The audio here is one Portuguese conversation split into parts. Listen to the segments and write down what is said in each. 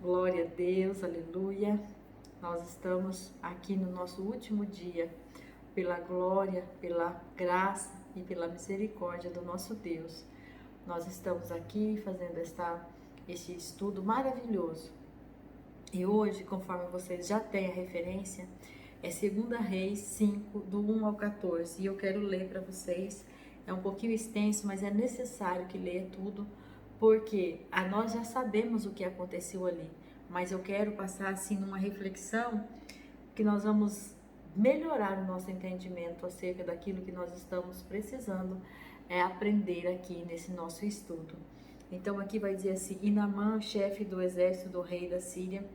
Glória a Deus, aleluia. Nós estamos aqui no nosso último dia, pela glória, pela graça e pela misericórdia do nosso Deus. Nós estamos aqui fazendo este estudo maravilhoso. E hoje, conforme vocês já têm a referência, é 2 Reis 5, do 1 ao 14. E eu quero ler para vocês. É um pouquinho extenso, mas é necessário que leia tudo, porque nós já sabemos o que aconteceu ali. Mas eu quero passar assim numa reflexão que nós vamos melhorar o nosso entendimento acerca daquilo que nós estamos precisando aprender aqui nesse nosso estudo. Então aqui vai dizer assim: e Naamã, chefe do exército do rei da Síria,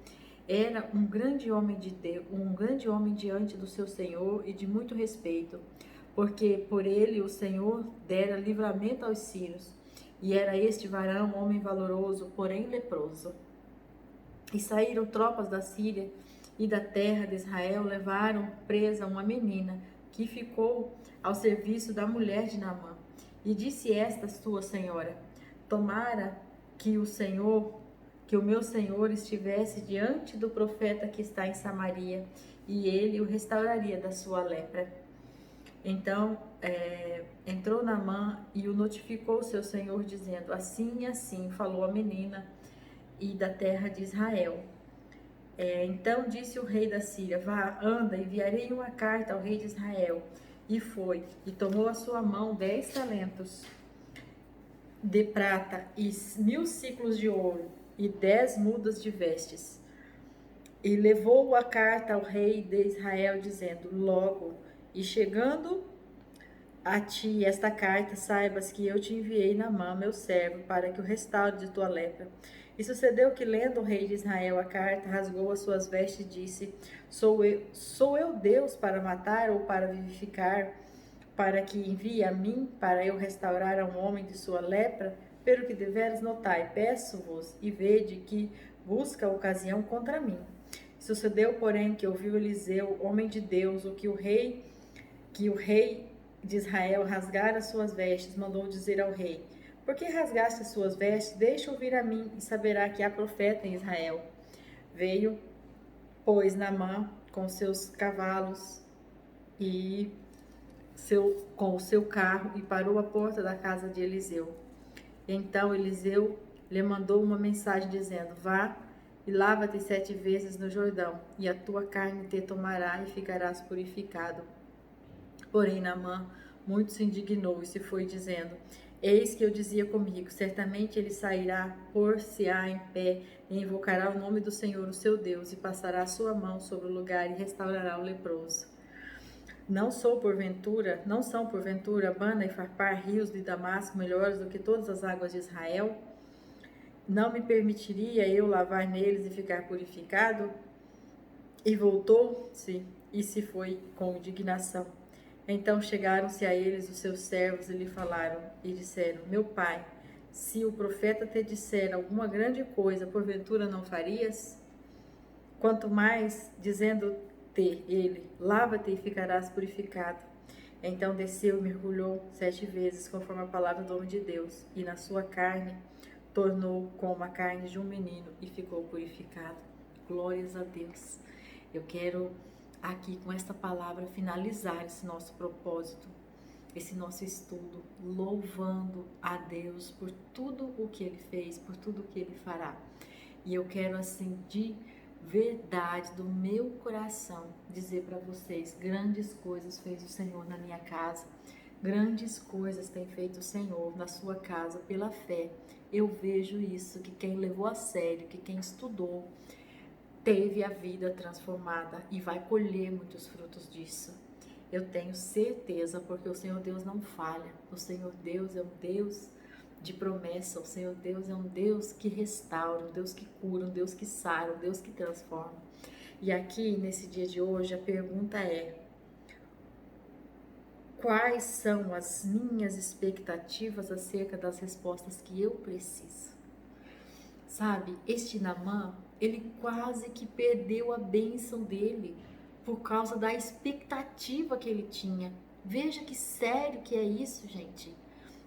era um grande homem de Deus, um grande homem diante do seu Senhor e de muito respeito, porque por ele o Senhor dera livramento aos sírios, e era este varão homem valoroso, porém leproso. E saíram tropas da Síria e da terra de Israel, levaram presa uma menina que ficou ao serviço da mulher de Naamã. E disse esta sua senhora: tomara que o meu senhor estivesse diante do profeta que está em Samaria, e ele o restauraria da sua lepra. Então entrou Naamã e o notificou seu senhor, dizendo: assim e assim falou a menina e da terra de Israel. Então disse o rei da Síria: vá, anda, enviarei uma carta ao rei de Israel. E foi, e tomou à sua mão 10 talentos de prata e 1000 siclos de ouro e 10 mudas de vestes. E levou a carta ao rei de Israel, dizendo: logo, e chegando a ti esta carta, saibas que eu te enviei Naamã, meu servo, para que o restaure de tua lepra. E sucedeu que, lendo o rei de Israel a carta, rasgou as suas vestes e disse: sou eu Deus para matar ou para vivificar, para que envie a mim, para eu restaurar a um homem de sua lepra? Pelo que deveras notai, peço-vos, e vede que busca ocasião contra mim. Sucedeu, porém, que ouviu Eliseu, homem de Deus, que o rei de Israel rasgara as suas vestes, mandou dizer ao rei: por que rasgaste as suas vestes? Deixa ouvir a mim, e saberá que há profeta em Israel. Veio, pois, Naamã com seus cavalos e com o seu carro, e parou à porta da casa de Eliseu. Então Eliseu lhe mandou uma mensagem, dizendo: vá e lava-te 7 vezes no Jordão, e a tua carne te tomará, e ficarás purificado. Porém Naamã muito se indignou e se foi, dizendo: eis que eu dizia comigo, certamente ele sairá, pôr-se-á em pé, e invocará o nome do Senhor, o seu Deus, e passará a sua mão sobre o lugar, e restaurará o leproso. Não são porventura Abana e Farpar, rios de Damasco, melhores do que todas as águas de Israel? Não me permitiria eu lavar neles e ficar purificado? E voltou-se e se foi com indignação. Então chegaram-se a eles os seus servos e lhe falaram e disseram: meu pai, se o profeta te disser alguma grande coisa, porventura não farias? Quanto mais dizendo-te ele: lava-te e ficarás purificado. Então desceu e mergulhou 7 vezes, conforme a palavra do homem de Deus, e na sua carne tornou como a carne de um menino, e ficou purificado. Glórias a Deus. Eu quero aqui com esta palavra finalizar esse nosso propósito, esse nosso estudo, louvando a Deus por tudo o que Ele fez, por tudo o que Ele fará. E eu quero assim, de verdade, do meu coração, dizer para vocês: grandes coisas fez o Senhor na minha casa, grandes coisas tem feito o Senhor na sua casa pela fé. Eu vejo isso, que quem levou a sério, que quem estudou, teve a vida transformada e vai colher muitos frutos disso. Eu tenho certeza, porque o Senhor Deus não falha. O Senhor Deus é um Deus de promessa. O Senhor Deus é um Deus que restaura, um Deus que cura, um Deus que sara, um Deus que transforma. E aqui, nesse dia de hoje, a pergunta é: quais são as minhas expectativas acerca das respostas que eu preciso? Sabe, este Naamã, ele quase que perdeu a bênção dele por causa da expectativa que ele tinha. Veja que sério que é isso, gente.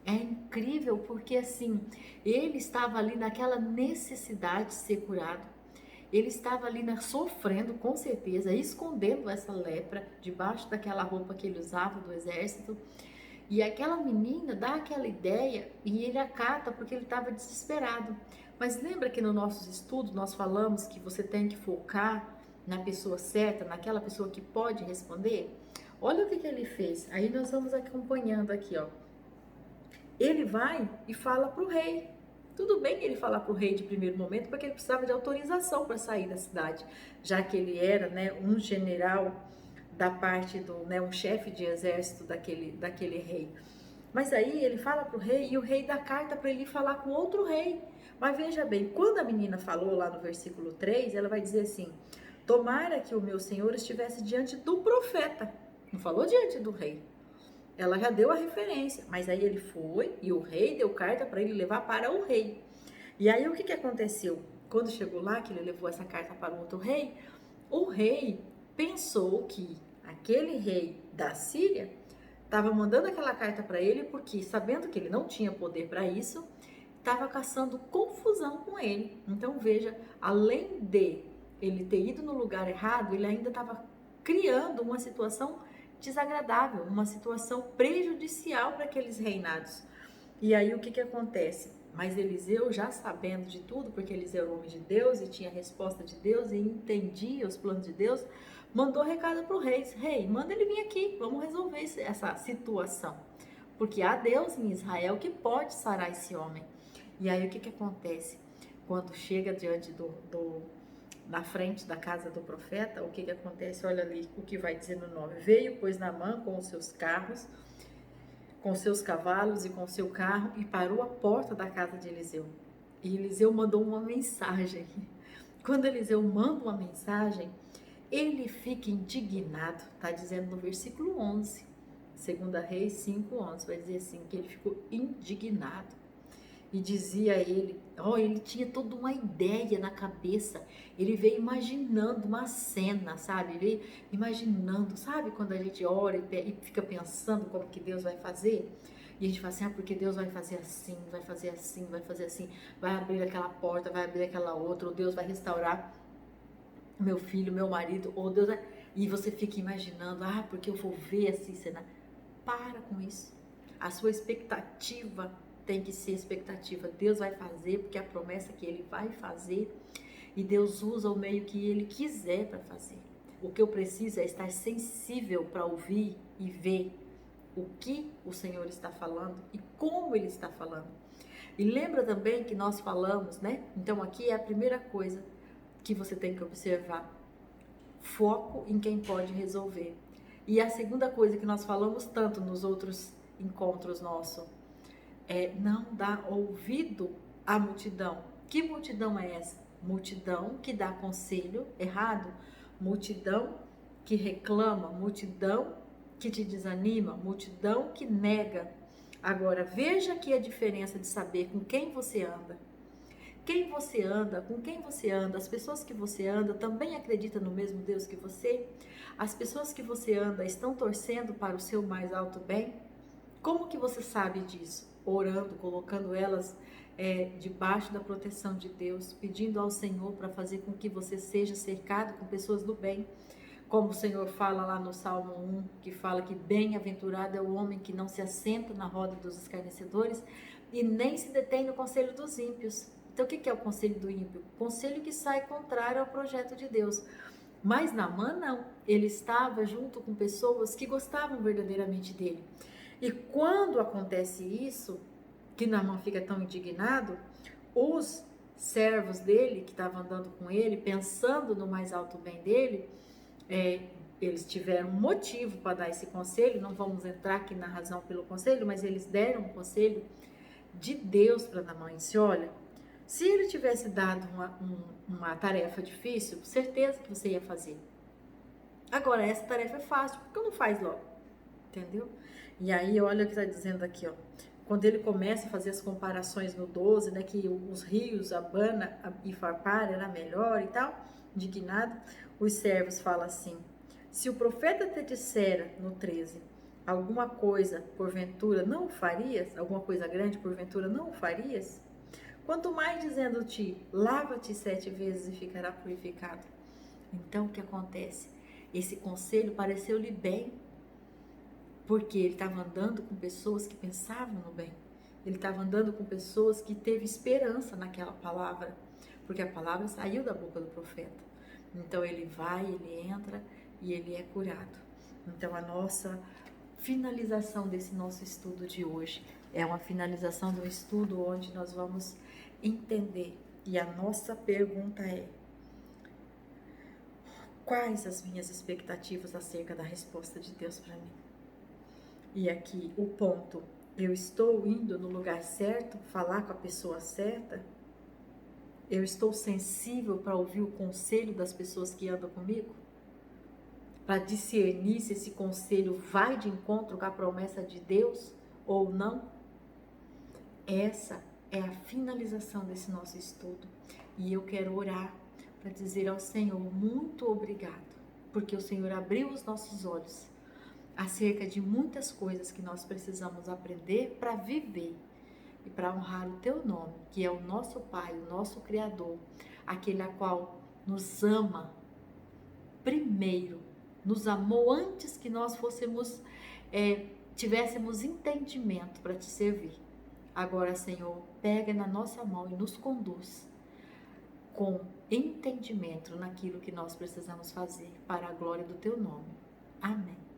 É incrível, porque assim, ele estava ali naquela necessidade de ser curado. Ele estava ali, né, sofrendo, com certeza, escondendo essa lepra debaixo daquela roupa que ele usava do exército. E aquela menina dá aquela ideia e ele acata porque ele estava desesperado. Mas lembra que no nossos estudos nós falamos que você tem que focar na pessoa certa, naquela pessoa que pode responder? Olha o que ele fez. Aí nós vamos acompanhando aqui, ó. Ele vai e fala para o rei. Tudo bem ele falar para o rei de primeiro momento, porque ele precisava de autorização para sair da cidade, já que ele era, né, um general da parte do, né, um chefe de exército daquele rei. Mas aí ele fala para o rei e o rei dá carta para ele ir falar com outro rei. Mas veja bem, quando a menina falou lá no versículo 3, ela vai dizer assim: tomara que o meu senhor estivesse diante do profeta. Não falou diante do rei. Ela já deu a referência, mas aí ele foi e o rei deu carta para ele levar para o rei. E aí o que aconteceu? Quando chegou lá, que ele levou essa carta para o outro rei, o rei pensou que aquele rei da Síria estava mandando aquela carta para ele porque, sabendo que ele não tinha poder para isso, estava caçando confusão com ele. Então veja, além de ele ter ido no lugar errado, ele ainda estava criando uma situação desagradável, uma situação prejudicial para aqueles reinados. E aí o que acontece? Mas Eliseu, já sabendo de tudo, porque Eliseu era homem de Deus e tinha a resposta de Deus e entendia os planos de Deus, mandou recado para o rei: rei, manda ele vir aqui, vamos resolver essa situação, porque há Deus em Israel que pode sarar esse homem. E aí o que acontece? Quando chega diante na frente da casa do profeta, o que acontece? Olha ali o que vai dizer no 9. Veio, pois, Naamã com os seus carros, com seus cavalos e com seu carro, e parou à porta da casa de Eliseu. E Eliseu mandou uma mensagem. Quando Eliseu manda uma mensagem, ele fica indignado. Está dizendo no versículo 11, 2 Reis 5:11, vai dizer assim, que ele ficou indignado. E dizia ele, ele tinha toda uma ideia na cabeça, ele veio imaginando uma cena, sabe, veio imaginando, sabe quando a gente ora e fica pensando como que Deus vai fazer, e a gente fala assim, porque Deus vai fazer assim, vai fazer assim, vai fazer assim, vai abrir aquela porta, vai abrir aquela outra, ou Deus vai restaurar meu filho, meu marido, ou Deus vai... E você fica imaginando, porque eu vou ver assim, cena. Para com isso, a sua expectativa tem que ser expectativa. Deus vai fazer, porque a promessa que Ele vai fazer, e Deus usa o meio que Ele quiser para fazer. O que eu preciso é estar sensível para ouvir e ver o que o Senhor está falando e como Ele está falando. E lembra também que nós falamos, né? Então aqui é a primeira coisa que você tem que observar. Foco em quem pode resolver. E a segunda coisa que nós falamos tanto nos outros encontros nossos, não dar ouvido à multidão. Que multidão é essa? Multidão que dá conselho errado, multidão que reclama, multidão que te desanima, multidão que nega. Agora, veja aqui a diferença de saber com quem você anda. Quem você anda, com quem você anda, as pessoas que você anda também acreditam no mesmo Deus que você? As pessoas que você anda estão torcendo para o seu mais alto bem? Como que você sabe disso? Orando, colocando elas debaixo da proteção de Deus, pedindo ao Senhor para fazer com que você seja cercado com pessoas do bem. Como o Senhor fala lá no Salmo 1, que fala que bem-aventurado é o homem que não se assenta na roda dos escarnecedores e nem se detém no conselho dos ímpios. Então, o que é o conselho do ímpio? Conselho que sai contrário ao projeto de Deus. Mas Naamã não, ele estava junto com pessoas que gostavam verdadeiramente dele. E quando acontece isso, que Naamã fica tão indignado, os servos dele, que estavam andando com ele, pensando no mais alto bem dele, eles tiveram um motivo para dar esse conselho, não vamos entrar aqui na razão pelo conselho, mas eles deram um conselho de Deus para Naamã. E disse, olha, se ele tivesse dado uma tarefa difícil, certeza que você ia fazer. Agora, essa tarefa é fácil, por que não faz logo? Entendeu? E aí, olha o que está dizendo aqui, ó. Quando ele começa a fazer as comparações no 12, né, que os rios, Abana e Farpar era melhor e tal, indignado, os servos falam assim, se o profeta te dissera, no 13, alguma coisa, porventura, não o farias? Alguma coisa grande, porventura, não o farias? Quanto mais dizendo-te, lava-te 7 vezes e ficará purificado. Então o que acontece? Esse conselho pareceu-lhe bem, porque ele estava andando com pessoas que pensavam no bem. Ele estava andando com pessoas que teve esperança naquela palavra, porque a palavra saiu da boca do profeta. Então ele vai, ele entra e ele é curado. Então a nossa finalização desse nosso estudo de hoje é uma finalização do estudo onde nós vamos entender. E a nossa pergunta é: quais as minhas expectativas acerca da resposta de Deus para mim? E aqui o ponto: eu estou indo no lugar certo, falar com a pessoa certa? Eu estou sensível para ouvir o conselho das pessoas que andam comigo? Para discernir se esse conselho vai de encontro com a promessa de Deus ou não? Essa é a finalização desse nosso estudo. E eu quero orar para dizer ao Senhor muito obrigado, porque o Senhor abriu os nossos olhos acerca de muitas coisas que nós precisamos aprender para viver e para honrar o Teu nome, que é o nosso Pai, o nosso Criador, aquele a qual nos ama primeiro, nos amou antes que nós tivéssemos entendimento para Te servir. Agora, Senhor, pega na nossa mão e nos conduz com entendimento naquilo que nós precisamos fazer para a glória do Teu nome. Amém.